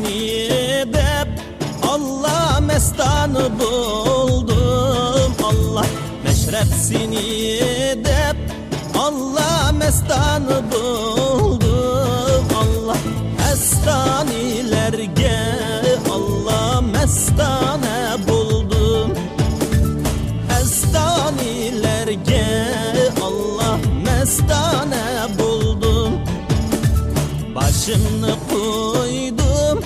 seni dep Allah mestanı buldum Allah meşrep seni dep Allah mestanı buldum Allah estanilerge Allah mestane buldum estanilerge Allah mestane buldum başını koydum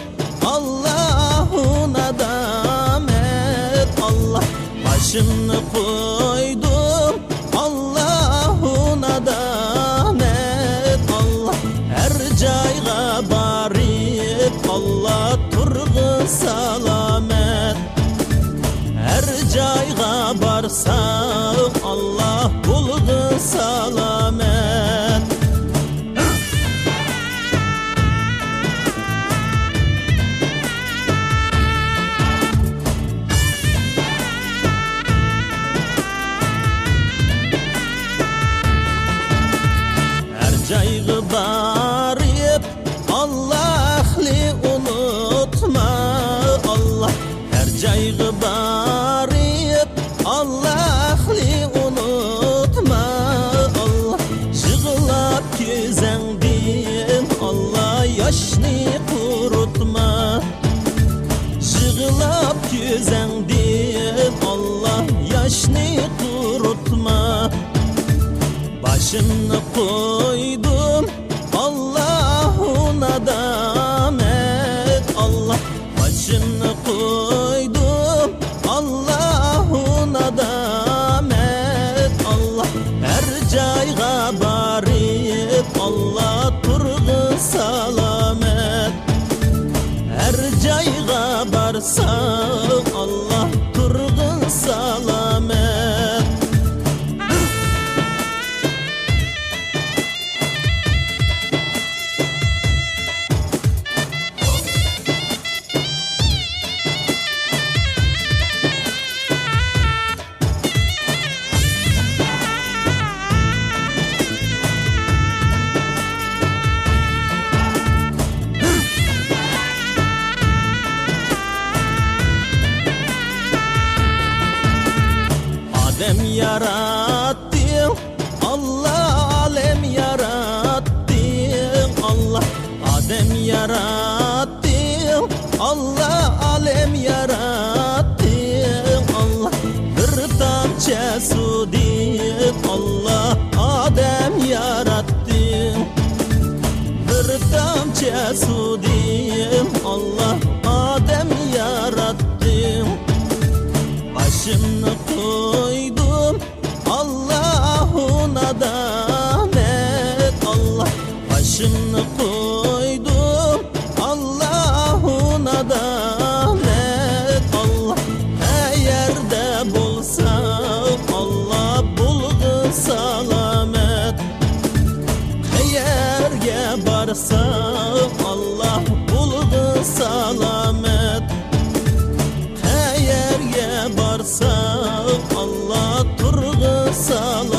Allah'una damet Allah başını koydum Allah'una damet Allah her cayga barip Allah turgu salamet her cayga barsam Allah bulgu salamet Caygı barip Allah ahli unutma Allah her caygı barip Allah ahli unutma Allah jığlap güzendin Allah yaşni kurutma jığlap güzendin Allah yaşni kurutma başını koydum Allah'una damet Allah başını koydum Allah'una damet Allah her cayga barip Allah turgu salamet her cayga barsam Allah turgu salamet Adem yarattın Allah alem yarattın Allah Adem yarattın Allah alem yarattın Allah bir tamçe su din Allah Adem yarattın bir tamçe su din Allah Adem yarattın başını koydum Allah'una damet Allah başını koydum Allah'una damet Allah her yerde bulsam Allah bulgu salamet her yerge barsam Allah bulgu salamet yerge barsam Allah turgu salamet